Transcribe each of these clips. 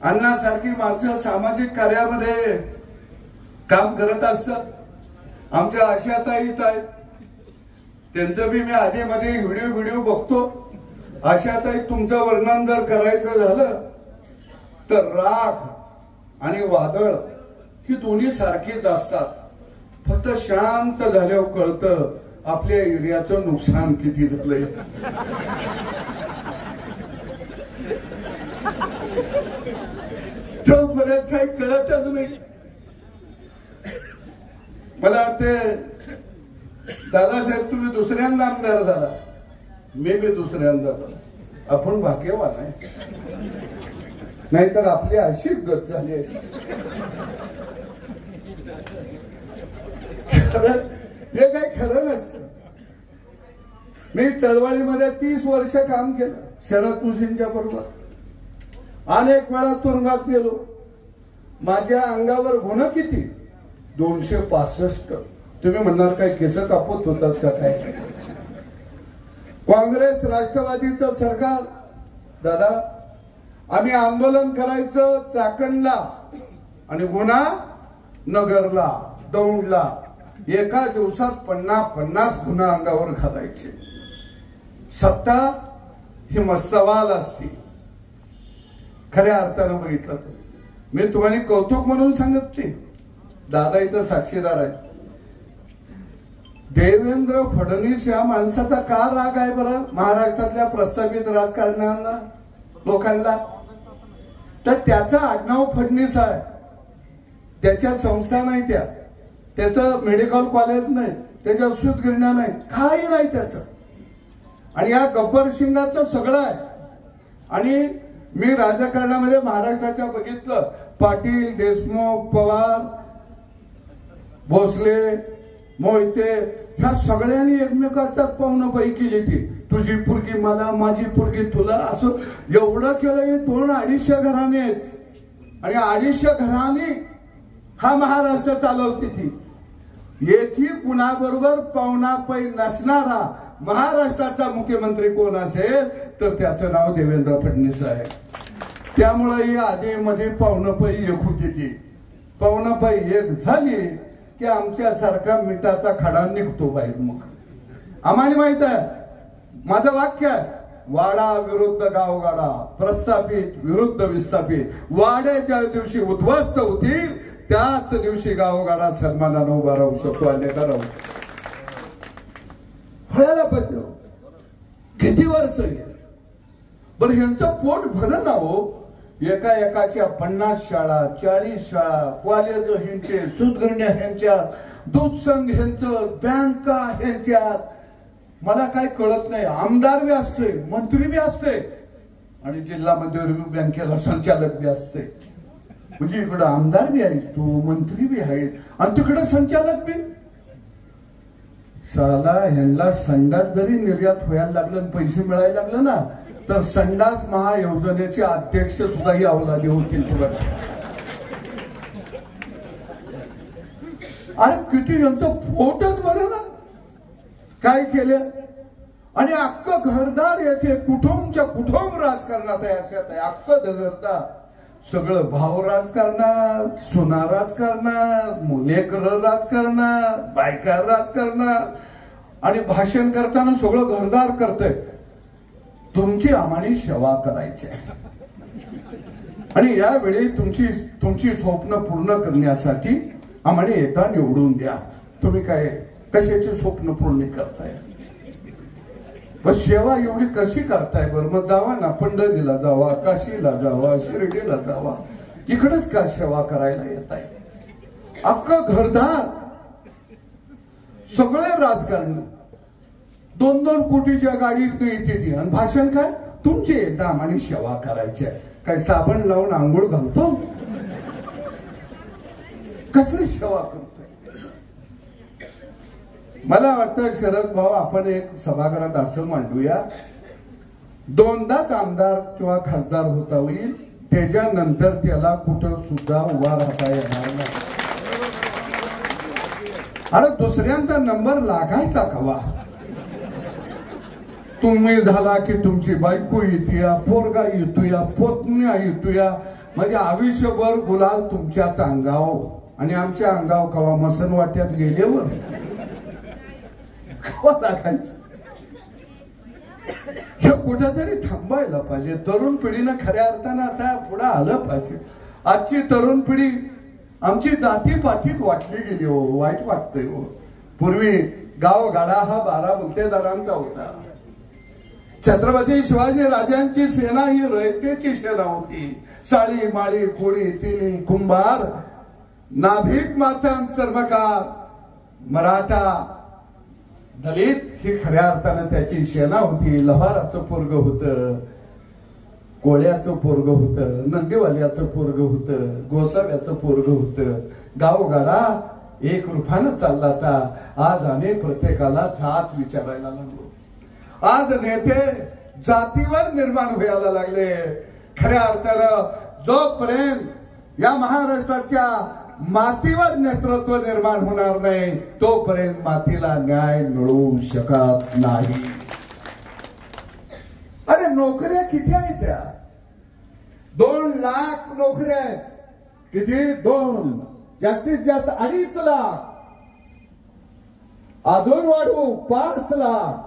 अण्णासारखी माणसं सामाजिक कार्यामध्ये काम करत असतात. आमच्या आशाताई आहेत, त्यांचं बी मी आधी मध्ये व्हिडिओ बघतो. आशाताई, तुमचं वर्णन जर करायचं झालं तर राग आणि वादळ ही दोन्ही सारखीच असतात. फक्त शांत झाल्यावर कळतं आपल्या एरियाचं नुकसान किती झालंय. तो परत काही कळतच नाही. मला वाटते दादासाहेब तुम्ही दुसऱ्यांदा आमदार झाला, मी बी दुसऱ्यांदा झाला. आपण भाग्यवान आहे, नाहीतर आपली अशी गत झाली अशी. हे काही खरं नसतं. मी चळवळीमध्ये 30 वर्ष काम केलं शरद तुषींच्या बरोबर. अनेक वेळा तुरुंगात गेलो. माझ्या अंगावर गुन्हा किती? 265. तुम्ही म्हणणार काय केस कापत होतास का काय? काँग्रेस राष्ट्रवादीचं सरकार दादा, आम्ही आंदोलन करायचं चाकणला आणि गुन्हा नगरला, दौंडला. एका दिवसात 50 गुन्हा अंगावर घालायचे. सत्ता ही मस्तवाल असते खऱ्या अर्थानं बघितलं तर. मी तुम्हाला कौतुक म्हणून सांगत नाही, दादा इथं साक्षीदार आहे. देवेंद्र फडणवीस या माणसाचा का राग आहे बरं महाराष्ट्रातल्या प्रस्थापित राजकारण्यांना, लोकांना? तर त्याचा आडनाव फडणवीस आहे, त्याच्या संस्था नाही, त्याचं मेडिकल कॉलेज नाही, त्याच्या सूतगिरण्या नाही, काही नाही त्याचं. आणि या गब्बर सिंगाचं सगळं आहे. आणि मी राजकारणामध्ये महाराष्ट्राच्या बघितलं, पाटील, देशमुख, पवार, भोसले, मोहिते ह्या सगळ्यांनी एकमेकांचा पाहुणं बाई केली. ती तुझी पुरगी मला, माझी पुरगी तुला, असं एवढं केलं. हे 200-250 घराणे आहेत आणि 250 घराणी हा महाराष्ट्र चालवते. ती एकही कुणाबरोबर पाहुणा पै नसणारा महाराष्ट्राचा मुख्यमंत्री कोण असेल तर त्याचं नाव देवेंद्र फडणवीस आहे. त्यामुळे ही आधी मध्ये पाहुणपै एक होती. ती पाहुणपै एक झाली की आमच्यासारखा मिठाचा खडा निघतो बाहेर. मग आम्हाला माहित आहे, माझं वाक्य आहे, वाडा विरुद्ध गावगाडा, प्रस्थापित विरुद्ध विस्थापित. वाड्याच्या दिवशी उद्ध्वस्त होतील त्याच दिवशी गावगाडा सन्मानानं उभा राहू शकतो. अन्यथा राहू व्हायला पाहिजे. किती वर्ष बरं ह्यांचं पोट भरत आहो. एकाच्या 50 शाळा, 40 शाळा, कॉलेज ह्यांचे, सूतगिरण्या ह्यांच्यात, दूध संघ ह्यांचं, बँका ह्यांच्यात. मला काय कळत नाही. आमदार बी असते, मंत्री बी असते आणि जिल्हा मध्यवर्ती बँकेला संचालक बी असते. म्हणजे इकडं आमदार बी आहेस तू, मंत्री बी आहे आणि तिकडं संचालक बी. साला ह्यांना संडास जरी निर्यात व्हायला लागलं, पैसे मिळायला लागलं ना, तर संडास महायोजनेचे अध्यक्ष सुद्धा ही अवलादी होतील. तुला अरे किती यांचं पोटच बरं ना काय केलं. आणि अख्खं घरदार येथे कुठूमच्या कुठूम राजकारणात आहे. अशात आहे अख्खं घरदार. सगळं भाव राजकारणात, सुना राजकारणात, लेकर राजकारणात, बायका राजकारणात. आणि भाषण करताना सगळं घरदार करतंय. तुमची आम्हाला सेवा करायची आहे आणि यावेळी तुमची स्वप्न पूर्ण करण्यासाठी आम्हाला एकदा निवडून द्या. तुम्ही काय कशाचे स्वप्न पूर्ण करताय? पण सेवा एवढी कशी करताय बरं? मग जावा ना, पंढरीला जावा, काशीला जावा, शिर्डीला जावा. इकडेच का सेवा करायला येत आहे? अख्खं घरदार, सगळे राजकारण 2-2 कोटीच्या गाडीत येते. आणि भाषण काय? तुमची एकदा आम्हाला सेवा करायची आहे. काय साबण लावून आंघोळ घालतो? कसली सेवा करतो? मला वाटतं शरद भाऊ, आपण एक सभागृहात असं मांडूया, 2दाच आमदार किंवा खासदार होता होईल, त्याच्यानंतर त्याला कुठं सुद्धा उभा राहता येणार नाही. अरे दुसऱ्यांचा नंबर लागायचा कवा? तुम्ही झाला की तुमची बायको येतुया, पोरगा येतुया, पोतण्या येतुया, म्हणजे आयुष्यभर गुलाल तुमच्याच अंगाव आणि आमच्या अंगाव कवा मसन वाट्यात गेल्यावर कवा दाखायचं. हे कुठेतरी थांबायला पाहिजे. तरुण पिढीनं खऱ्या अर्थानं आता पुढे आलं पाहिजे. आजची तरुण पिढी आमची जातीपातीत वाटली गेली हो, वाईट वाटतंय हो. पूर्वी गावगाडा हा 12 मुक्तेदारांचा होता. छत्रपती शिवाजी राजांची सेना ही रयतेची सेना होती. साळी माळी कोळी तिली कुंभार नाभिक मातंग चर्मकार मराठा दलित ही खऱ्या अर्थानं त्याची सेना होती. लव्हाराचं पोरग होतं, कोळ्याचं पोरग होतं, नंदीवाल्याचं पोरग होतं, गोसाव्याचं पोरग होतं. गावगाडा एक रूपानं चालला होता. आज आम्ही प्रत्येकाला जात विचारायला लागलो. आज नेते जातीवर निर्माण व्हायला लागले. खऱ्या अर्थानं जोपर्यंत या महाराष्ट्राच्या मातीवर नेतृत्व निर्माण होणार नाही तोपर्यंत मातीला न्याय मिळू शकत नाही. अरे नोकऱ्या किती आहेत त्या? 2 लाख नोकऱ्या आहेत. किती? 2, जास्तीत जास्त 2.5 लाख. अजून वाढवू 5 लाख.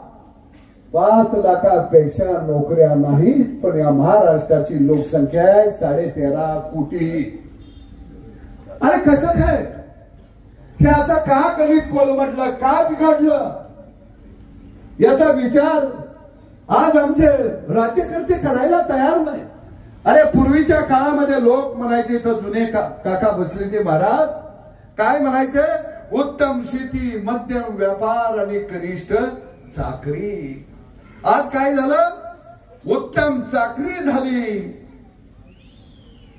5 लाखापेक्षा नोकऱ्या नाहीत. पण या महाराष्ट्राची लोकसंख्या आहे 13.5 कोटी. अरे कसं काय हे असं का गणित कोलमडलं, का बिघडलं याचा विचार आज आमचे राज्यकर्ते करायला तयार नाही. अरे पूर्वीच्या काळामध्ये लोक म्हणायचे, तर जुने काका बसले ते महाराज काय म्हणायचे, उत्तम शेती, मध्यम व्यापार आणि कनिष्ठ चाकरी. आज काय झालं, उत्तम चाकरी झाली,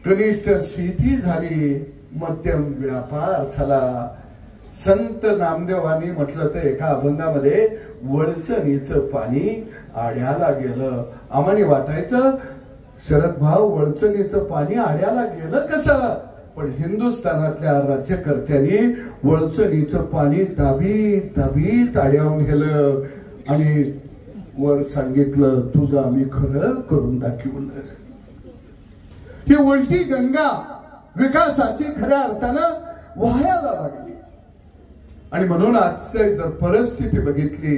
कनिष्ठ शेती झाली, मध्यम व्यापार झाला. संत नामदेवांनी म्हटलं तर एका अभंगामध्ये, वळचणीचं पाणी आड्याला गेलं. आम्हाला वाटायचं शरद भाऊ वळचणीचं पाणी आड्याला गेलं कसं, पण हिंदुस्थानातल्या राज्यकर्त्यांनी वळचणीचं पाणी दाबीत दाबीत आड्यावून गेलं आणि वर सांगितलं, तुझं आम्ही खरं करून दाखवलं. ही उलटी गंगा विकासाची खऱ्या अर्थानं वाहायला लागली. आणि म्हणून आजची जर परिस्थिती बघितली,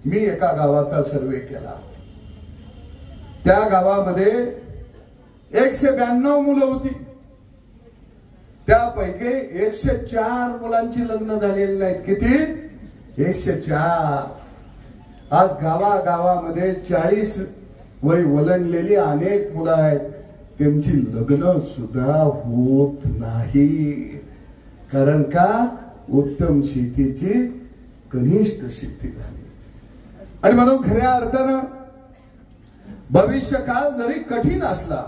मी एका गावाचा सर्वे केला. त्या गावामध्ये 192 मुलं होती. त्यापैकी 104 मुलांची लग्न झालेली नाहीत. किती? 104. आज गावागावामध्ये 40 वय वलंडलेली अनेक मुलं आहेत, त्यांची लग्न सुद्धा होत नाही. कारण का? उत्तम शेतीची कनिष्ठ शेती झाली. आणि म्हणून खऱ्या अर्थानं भविष्य काळ जरी कठीण असला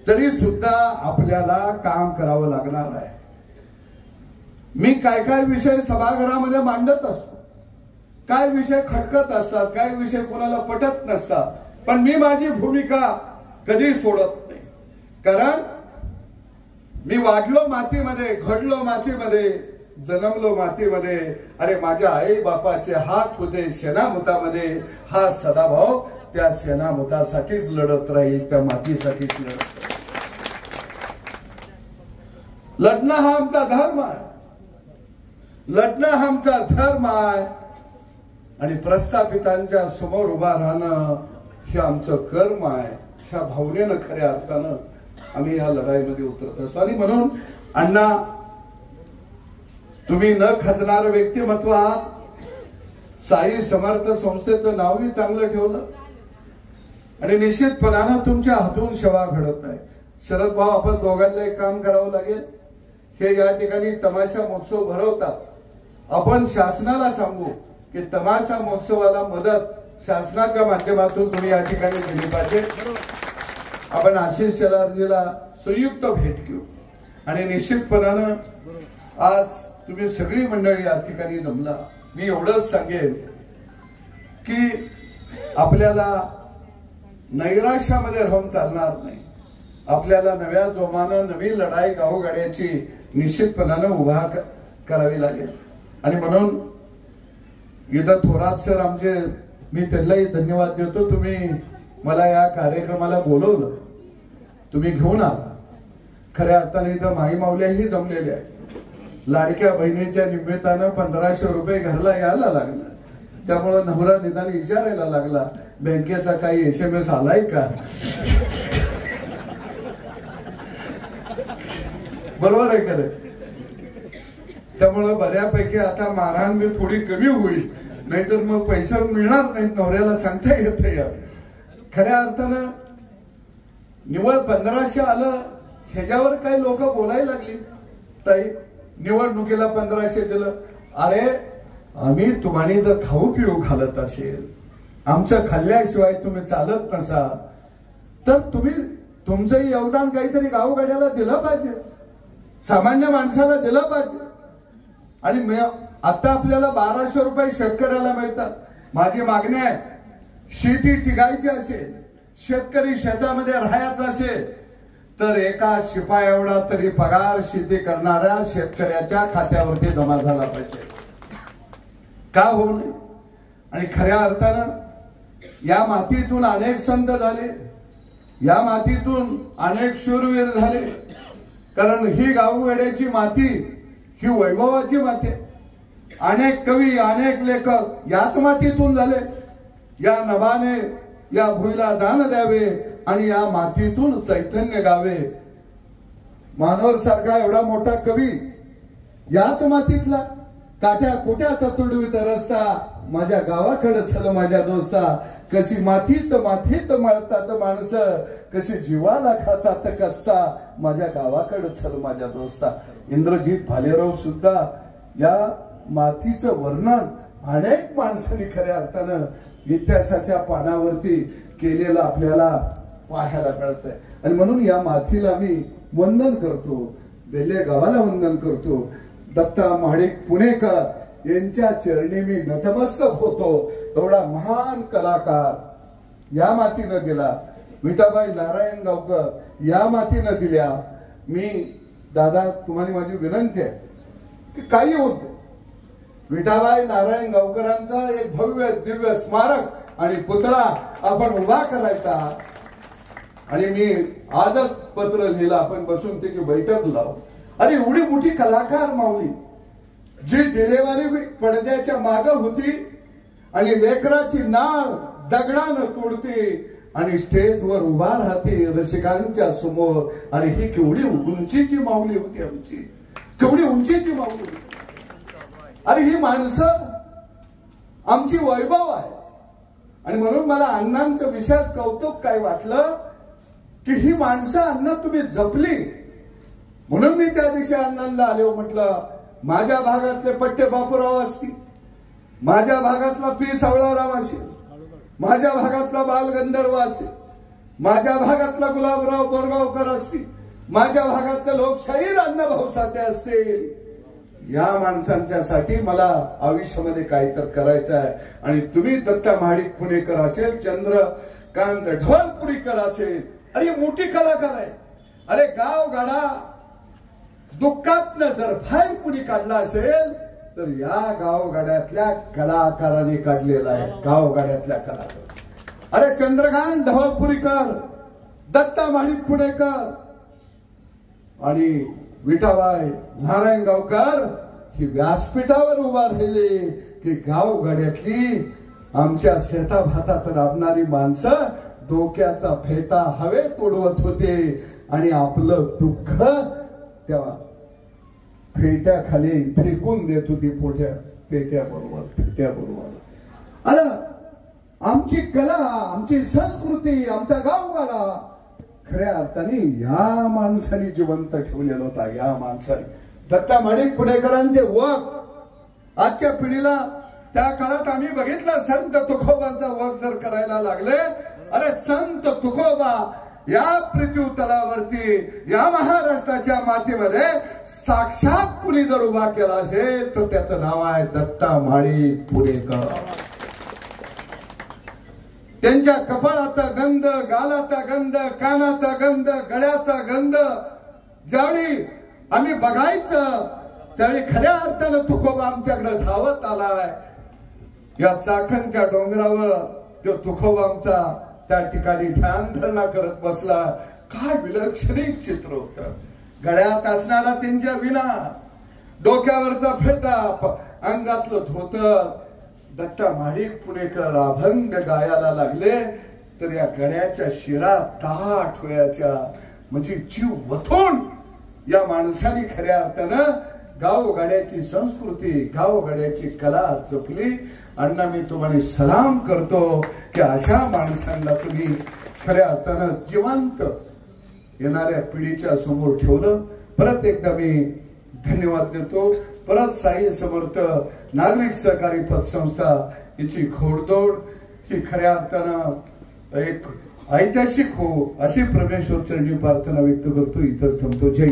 तरी सुद्धा आपल्याला काम करावं लागणार आहे. मी काय काय विषय सभागृहामध्ये मांडत असतो, काय विषय खटकत असतात, काय विषय कोणाला पटत नसतात, पण मी माझी भूमिका कधी सोडत नाही. कारण मी वाढलो मातीमध्ये, घडलो मातीमध्ये, जन्मलो मातीमध्ये. अरे माझ्या आई बापाचे हात होते शेणामुतामध्ये. हा सदाभाऊ त्या शेणामुतासाठीच लढत राहील, त्या मातीसाठीच लढत राहील. लढणं हा आमचा धर्म आहे, लढणं हा आमचा धर्म आहे. आणि प्रस्थापितांच्या समोर उभा राहणं हे आमचं कर्म आहे. ह्या भावनेनं खऱ्या अर्थानं आम्ही या लढाईमध्ये उतरत असतो. आणि म्हणून अण्णा, तुम्ही न खचणारं व्यक्तिमत्व आहात. साई समर्थ संस्थेचं नावही चांगलं ठेवलं आणि निश्चितपणानं तुमच्या हातून सेवा घडत आहे. शरद भाऊ, आपण दोघांना एक काम करावं लागेल. हे या ठिकाणी तमाशा महोत्सव भरवतात. आपण शासनाला सांगू की तमाशा महोत्सवाला मदत शासनाच्या माध्यमातून तुम्ही या ठिकाणी दिली पाहिजे. आपण आशिष शेलारजीला संयुक्त भेट घेऊ आणि निश्चितपणानं आज तुम्ही सगळी मंडळी या ठिकाणी जमला. मी एवढंच सांगेन की आपल्याला नैराश्यामध्ये राहून चालणार नाही. आपल्याला नव्या जोमानं नवी लढाई गावगाड्याची निश्चितपणानं उभा करावी लागेल. आणि म्हणून इथं थोरात सर आमचे मी त्यांनाही धन्यवाद देतो. तुम्ही मला या कार्यक्रमाला बोलवलं, तुम्ही घेऊन आला. खऱ्या अर्थाने इथं माई माऊल्याही जमलेल्या आहेत. लाडक्या बहिणीच्या निमित्तानं 1500 रुपये घरला यायला लागला. त्यामुळे नवरा निदान विचारायला लागला, बँकेचा काही SMS आलाय का? बरोबर आहे का? त्यामुळं बऱ्यापैकी आता मारहाण बी थोडी कमी होईल, नाहीतर मग पैसा मिळणार नाहीत नवऱ्याला, सांगता येत या. खऱ्या अर्थानं निवळ 1500 आलं ह्याच्यावर काही लोक बोलायला लागली. ताई निवडणुकीला 1500 दिलं. अरे आम्ही तुम्हाला जर खाऊ पिऊ घालत असेल, आमचं खाल्ल्याशिवाय तुम्ही चालत नसा, तर तुम्ही तुमचं योगदान काहीतरी गावगाड्याला दिलं पाहिजे, सामान्य माणसाला दिलं पाहिजे. आणि आता आपल्याला 1200 रुपये शेतकऱ्याला मिळतात. माझी मागणी आहे, शेती टिकायची असेल, शेतकरी शेतामध्ये राहायचं असेल, तर एका शिपाई एवढा तरी पगार शेती करणाऱ्या शेतकऱ्याच्या खात्यावरती जमा झाला पाहिजे. का होऊ नये? आणि खऱ्या अर्थानं या मातीतून अनेक संत झाले, या मातीतून अनेक शूरवीर झाले. कारण ही गावखेड्याची माती ही वैभवाची माती आहे. अनेक कवी, अनेक लेखक याच मातीतून झाले. या नभाने या भुईला दान द्यावे आणि या मातीतून चैतन्य गावे. मानवर सारखा एवढा मोठा कवी याच मातीतला. काट्या कुट्याचा तुडवीत रस्ता, माझ्या गावाकडे चल माझ्या दोस्ता. कशी मातीत मातीत मळतात माणसं, कशी जीवाला खातात कसता, माझ्या गावाकडे चल माझ्या दोस्ता. इंद्रजीत भालेराव सुद्धा या मातीचं वर्णन अनेक माणसांनी खऱ्या अर्थानं इतिहासाच्या पानावरती केलेलं आपल्याला पाहायला मिळत आहे. आणि म्हणून या मातीला मी वंदन करतो, बेले गावाला वंदन करतो. दत्ता महाडिक पुणेकर यांच्या चरणी मी नतमस्तक होतो. एवढा महान कलाकार या मातीनं दिला. विठाबाई नारायण गावकर या मातीनं दिल्या. मी दादा तुम्हाला माझी विनंती आहे की काही होत विठाबाई नारायण गावकरांचा एक भव्य दिव्य स्मारक आणि पुतळा आपण उभा करायचा. आणि मी आजच पत्र लिहिलं, आपण बसून त्याची बैठक लावू. अरे एवढी मोठी कलाकार माऊली जी डिलेवरी पडद्याच्या माग होती आणि लेकराची नाळ दगडानं तोडते आणि स्टेजवर उभा राहते रसिकांच्या समोर. अरे ही केवढी उंचीची माऊली होती आमची, केवढी उंचीची माऊली होती. अरे ही माणसं आमची वैभव आहे. आणि म्हणून मला अण्णांचं विशेष कौतुक काय वाटलं की ही माणसं अण्णा तुम्ही जपली. म्हणून मी त्या दिवशी अण्णांना आलो, म्हटलं माझ्या भागातले पट्टे बापूराव असतील, माझ्या भागातला पी सावळाराव असेल, माझ्या भागातला बालगंधर्व असेल, माझ्या भागातला गुलाबराव बोरगावकर असतील, माझ्या भागातले लोकशाहीर अण्णाभाऊ साठे असतील. या माणसांच्या साठी मला आयुष्यामध्ये काही तर करायचं आहे. आणि तुम्ही दत्ता महाडिक पुणेकर असेल, चंद्रकांत ढवळपुरीकर असेल, अरे मोठी कलाकार आहे. अरे गाव गाडा दुःखातनं जर बाहेर कुणी काढला असेल तर या गावगाड्यातल्या कलाकारांनी काढलेला आहे. गावगाड्यातल्या कलाकार. अरे चंद्रकांत ढवळपुरीकर, दत्ता महाडिक पुणेकर आणि विठाबाई नारायण गावकर ही व्यासपीठावर उभा राहिली की गावगाड्यातली आमच्या शेताभातात राबणारी माणसं डोक्याचा फेटा हवेत उडवत होते आणि आपलं दुःख त्या फेट्याखाली फेकून देत होती. पेट्या बरोबर. अरे आमची कला, आमची संस्कृती, आमचा गावगाडा खऱ्या अर्थाने या माणसाने जिवंत ठेवलेला होता. या माणसाने दत्ता महाडिक पुणेकरांचे वक आजच्या पिढीला त्या काळात आम्ही बघितलं. संत तुकोबांचा वक जर करायला लागले, अरे संत तुकोबा या पृथ्वी तलावरती या महाराष्ट्राच्या मातीमध्ये साक्षात कुणी जर उभा केला असेल तर त्याचं नाव आहे दत्ता महाडिक पुणेकर. त्यांच्या कपाळाचा गंध, गालाचा गंध, कानाचा गंध, गळ्याचा गंध ज्यावेळी आम्ही बघायचं त्यावेळी खऱ्या अर्थानं तुकोबा आमच्याकडे धावत आलाय. या चाकणच्या डोंगरावर तो तुकोबांचा त्या ठिकाणी ध्यान धरणा करत बसला. काय विलक्षण चित्र होत. गळ्यात असणारा त्यांच्या विना, डोक्यावरचा फेटा, अंगातलं धोतर. दत्ता महाडिक पुणेकर अभंग गायला लागले तर या गळ्याच्या शिरात दाट व्हायच्या. म्हणजे जीव वथून या माणसाने खऱ्या अर्थानं गावगाड्याची संस्कृती, गावगाड्याची कला जपली. अण्णा, मी तुम्हाला सलाम करतो की अशा माणसांना तुम्ही खऱ्या अर्थानं जिवंत येणाऱ्या पिढीच्या समोर ठेवलं. परत एकदा मी धन्यवाद देतो. परत साई समर्थ नागरिक सहकारी पतसंस्था याची घोडदौड ही खऱ्या अर्थानं एक ऐतिहासिक हो अशी परमेश्वर चरणी प्रार्थना व्यक्त करतो. इथंच थांबतो. जय